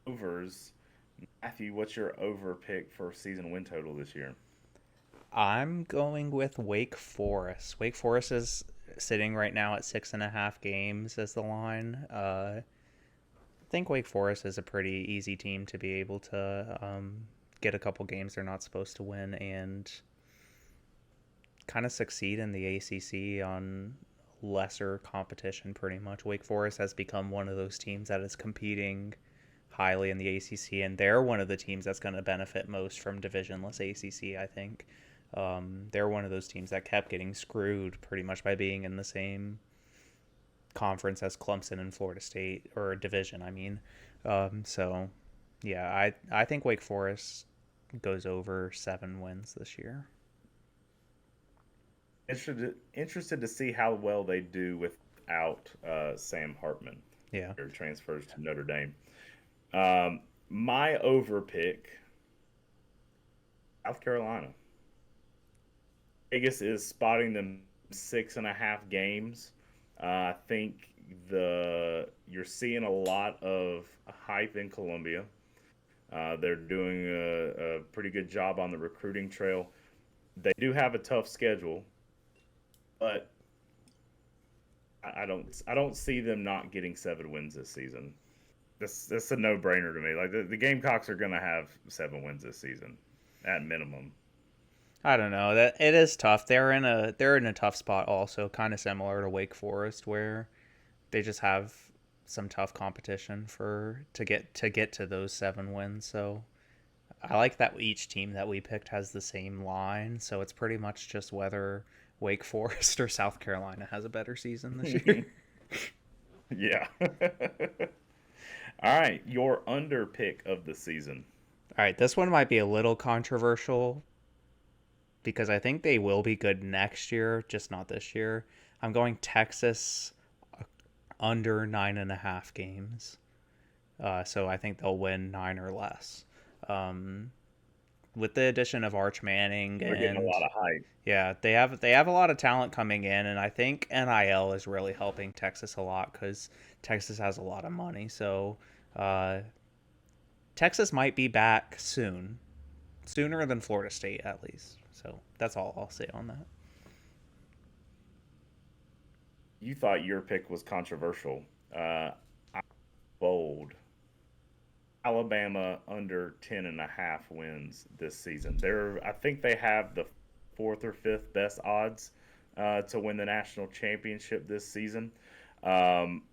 overs. Matthew, what's your over pick for season win total this year? I'm going with Wake Forest. Wake Forest is sitting right now at 6.5 games as the line. I think Wake Forest is a pretty easy team to be able to get a couple games they're not supposed to win and kind of succeed in the ACC on lesser competition pretty much. Wake Forest has become one of those teams that is competing highly in the ACC, and they're one of the teams that's going to benefit most from divisionless ACC, I think. They're one of those teams that kept getting screwed pretty much by being in the same conference as Clemson and Florida State, or division, I mean. So, yeah, I think Wake Forest goes over 7 wins this year. Interested to see how well they do without Sam Hartman, Yeah. who transfers to Notre Dame. My over pick, South Carolina. Vegas is spotting them 6.5 games. I think the you're seeing a lot of hype in Columbia. They're doing a pretty good job on the recruiting trail. They do have a tough schedule, but I don't see them not getting 7 wins this season. That's a no brainer to me. Like the Gamecocks are going to have 7 wins this season at minimum. I don't know. That it is tough. They're in a tough spot also, kind of similar to Wake Forest where they just have some tough competition for to get to those 7 wins. So I like that each team that we picked has the same line, so it's pretty much just whether Wake Forest or South Carolina has a better season this year. Yeah. All right, your under pick of the season. All right, this one might be a little controversial because I think they will be good next year, just not this year. I'm going Texas under 9.5 games. So I think they'll win 9 or less. Um, with the addition of Arch Manning They're getting a and lot of hype. yeah, they have a lot of talent coming in, and I think NIL is really helping Texas a lot because Texas has a lot of money. So uh, Texas might be back soon, sooner than Florida State at least. So that's all I'll say on that. You thought your pick was controversial. I'm bold. Alabama under 10.5 wins this season. I think they have the fourth or fifth best odds to win the national championship this season. Um,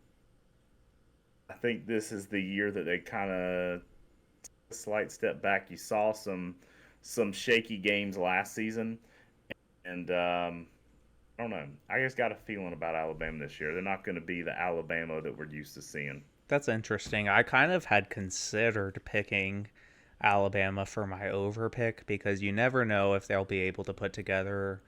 I think this is the year that they kind of a slight step back. You saw some shaky games last season, and I don't know. I just got a feeling about Alabama this year. They're not going to be the Alabama that we're used to seeing. That's interesting. I kind of had considered picking Alabama for my over pick because you never know if they'll be able to put together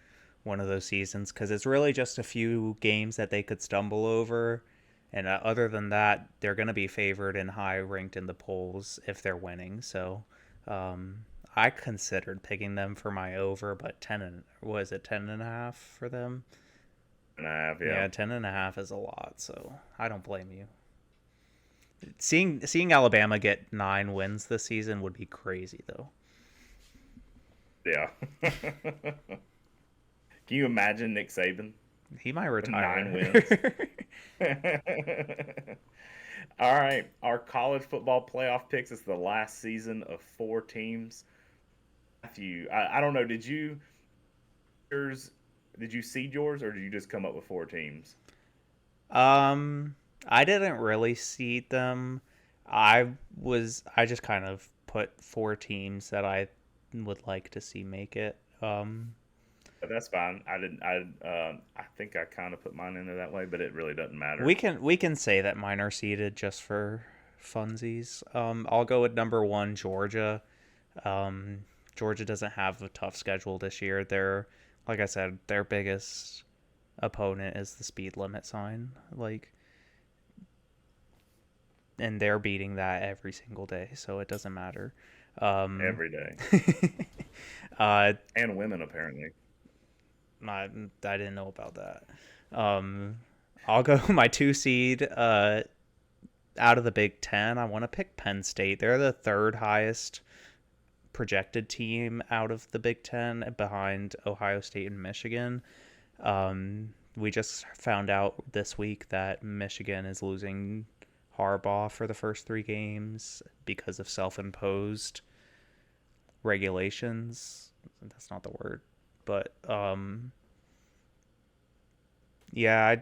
one of those seasons because it's really just a few games that they could stumble over. And other than that, they're going to be favored and high ranked in the polls if they're winning. So I considered picking them for my over, but 10 and was it 10.5 for them? And I have, yeah, Yeah, 10.5 is a lot. So I don't blame you. Seeing Alabama get 9 wins this season would be crazy though. yeah. Can you imagine Nick Saban He might with 9 wins? retire. All right, our college football playoff picks is the last season of 4 teams. Matthew, I don't know. Yours? Did you seed yours, or did you just come up with 4 teams? um, I didn't really seed them. I just kind of put 4 teams that I would like to see make it. But that's fine. I didn't. I think I kind of put mine in there that way, but it really doesn't matter. We can say that mine are seeded just for funsies. I'll go with number one, Georgia. Georgia doesn't have a tough schedule this year. Like I said, their biggest opponent is the speed limit sign. Like, and they're beating that every single day, so it doesn't matter. Um, Every day, uh, and women apparently. I didn't know about that. Um, I'll go my 2 seed, out of the Big Ten, I want to pick Penn State. They're the third highest projected team out of the Big Ten behind Ohio State and Michigan. We just found out this week that Michigan is losing Harbaugh for the first 3 games because of self-imposed regulations. That's not the word, but yeah,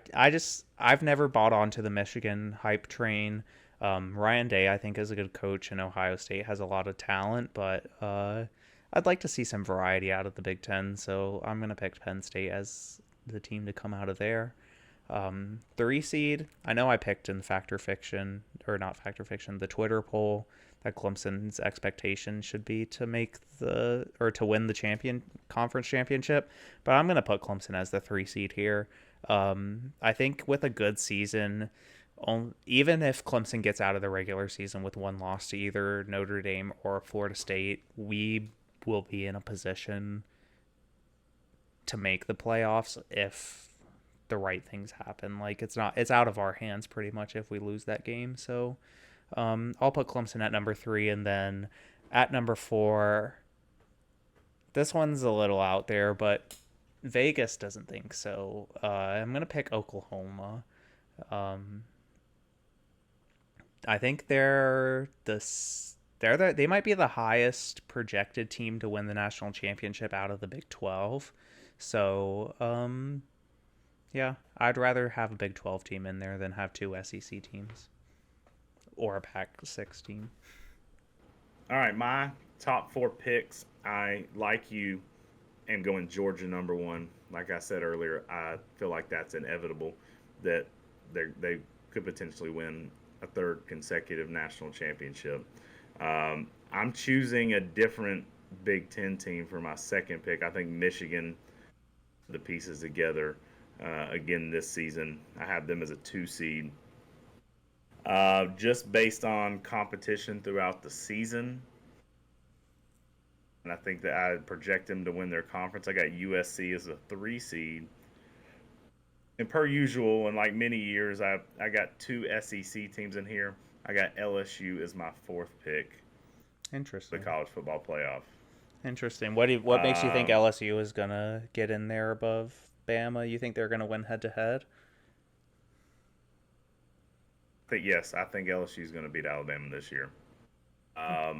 I've never bought onto the Michigan hype train. Ryan Day, I think, is a good coach, and Ohio State has a lot of talent, but I'd like to see some variety out of the Big Ten, so I'm gonna pick Penn State as the team to come out of there. 3 seed, I know I picked in Factor Fiction, or not Factor Fiction, the Twitter poll that Clemson's expectation should be to to win the conference championship, but I'm gonna put Clemson as the 3 seed here. I think with a good season, even if Clemson gets out of the regular season with 1 loss to either Notre Dame or Florida State, we will be in a position to make the playoffs if the right things happen. Like it's out of our hands pretty much if we lose that game. So I'll put Clemson at number 3, and then at number 4, this one's a little out there, but Vegas doesn't think so. I'm gonna pick Oklahoma. I think they might be the highest projected team to win the national championship out of the Big 12. So, yeah, I'd rather have a Big 12 team in there than have 2 SEC teams or a Pac-6 team. All right, my top 4 picks. I, like you, am going Georgia number 1. Like I said earlier, I feel like that's inevitable that they could potentially win a 3rd consecutive national championship. I'm choosing a different Big Ten team for my 2nd pick. I think Michigan, the pieces together again this season. I have them as a 2 seed. Just based on competition throughout the season. And I think that I project them to win their conference. I got USC as a 3 seed. And per usual, in like many years, I got 2 SEC teams in here. I got LSU as my 4th pick. Interesting. The college football playoff. Interesting. What makes you think LSU is gonna get in there above Bama? You think they're gonna win head to head? Yes, I think LSU is going to beat Alabama this year. I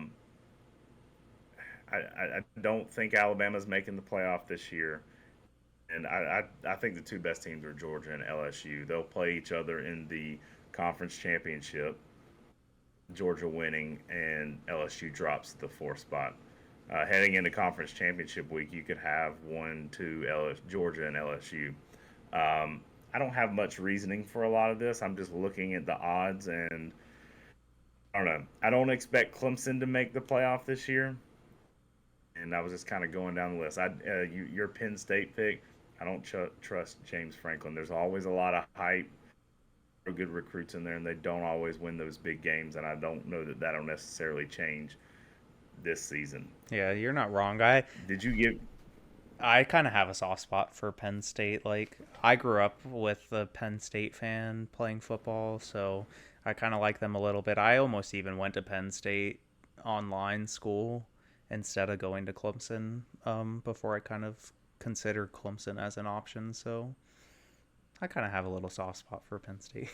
don't think Alabama's making the playoff this year. And I think the 2 best teams are Georgia and LSU. They'll play each other in the conference championship, Georgia winning, and LSU drops the 4th spot. Heading into conference championship week, you could have 1-2 Georgia and LSU. I don't have much reasoning for a lot of this. I'm just looking at the odds, and I don't know. I don't expect Clemson to make the playoff this year. And I was just kind of going down the list. Your Penn State pick, I don't trust James Franklin. There's always a lot of hype or good recruits in there, and they don't always win those big games. And I don't know that that'll necessarily change this season. Yeah, you're not wrong. I kind of have a soft spot for Penn State. Like, I grew up with a Penn State fan playing football, so I kind of like them a little bit. I almost even went to Penn State online school instead of going to Clemson before I kind of considered Clemson as an option. So I kind of have a little soft spot for Penn State.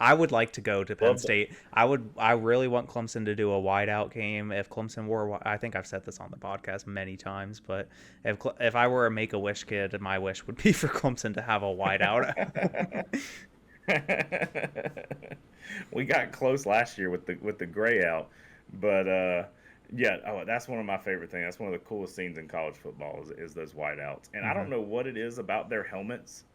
I would like to go to Penn State. I really want Clemson to do a whiteout game. If Clemson were, I think I've said this on the podcast many times, but if I were a Make-A-Wish kid, my wish would be for Clemson to have a whiteout. We got close last year with the gray out, but yeah, that's one of my favorite things. That's one of the coolest scenes in college football is those whiteouts. And I don't know what it is about their helmets.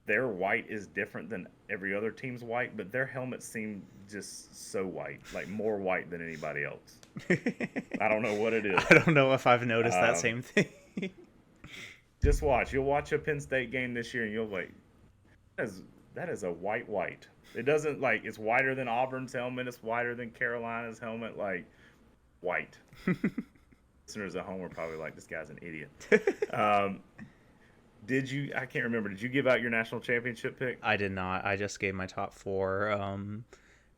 Their white is different than every other team's white, but their helmets seem just so white, like more white than anybody else. I don't know what it is. I don't know if I've noticed that same thing. Just watch. You'll watch a Penn State game this year, and you'll like, that is a white. It doesn't like it's whiter than Auburn's helmet. It's whiter than Carolina's helmet. Like white. Listeners at home are probably like, this guy's an idiot. Did you? I can't remember. Did you give out your national championship pick? I did not. I just gave my top four.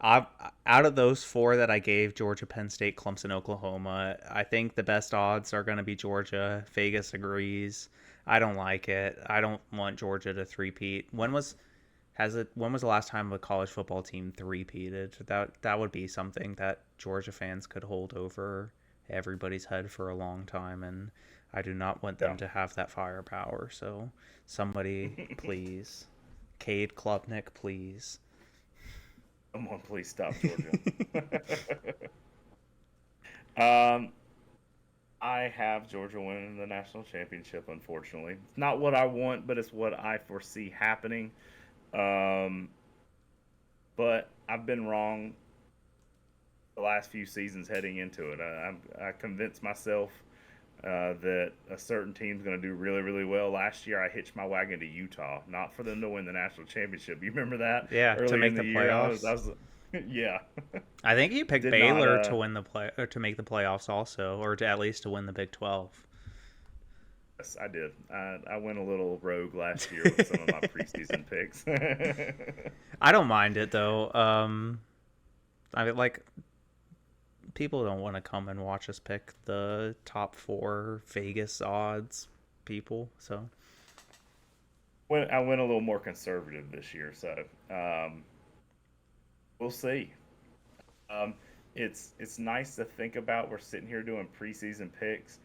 I out of those four that I gave, Georgia, Penn State, Clemson, Oklahoma, I think the best odds are going to be Georgia. Vegas agrees. I don't like it. I don't want Georgia to three-peat. When was the last time a college football team three-peated? That would be something that Georgia fans could hold over everybody's head for a long time, and I do not want them Yeah. to have that firepower. So somebody, please, Cade Klubnik, please. Someone please stop Georgia. um, I have Georgia winning the national championship. Unfortunately, it's not what I want, but it's what I foresee happening. Um, but I've been wrong the last few seasons heading into it. I convinced myself that a certain team's going to do really, really well. Last year, I hitched my wagon to Utah, not for them to win the national championship. You remember that Yeah, to earlier make in the the year? playoffs. Yeah, I think you picked did not. Baylor to win the play or to make the playoffs also, or to at least to win the Big 12. Yes, I did. I went a little rogue last year with some of my preseason picks. I don't mind it though. I mean, like people don't want to come and watch us pick the top four Vegas odds people. So I went a little more conservative this year, so we'll see. Um, it's nice to think about. We're sitting here doing preseason picks,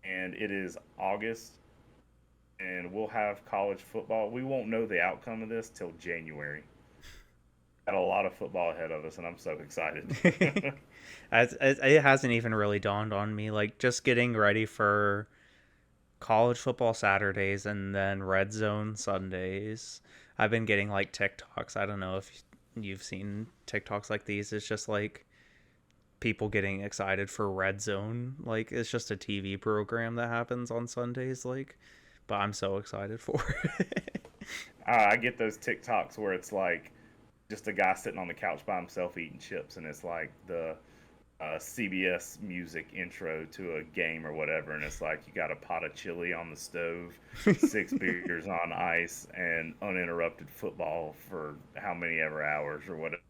and it is August, and we'll have college football. We won't know the outcome of this till January. Got a lot of football ahead of us, and I'm so excited. it hasn't even really dawned on me. Like just getting ready for college football Saturdays and then red zone Sundays. I've been getting like TikToks. I don't know if you've seen TikToks like these. It's just like people getting excited for red zone. Like it's just a TV program that happens on Sundays. Like, but I'm so excited for it. I get those TikToks where it's like just a guy sitting on the couch by himself eating chips, and it's like the CBS music intro to a game or whatever, and it's like you got a pot of chili on the stove, six beers on ice, and uninterrupted football for how many ever hours or whatever.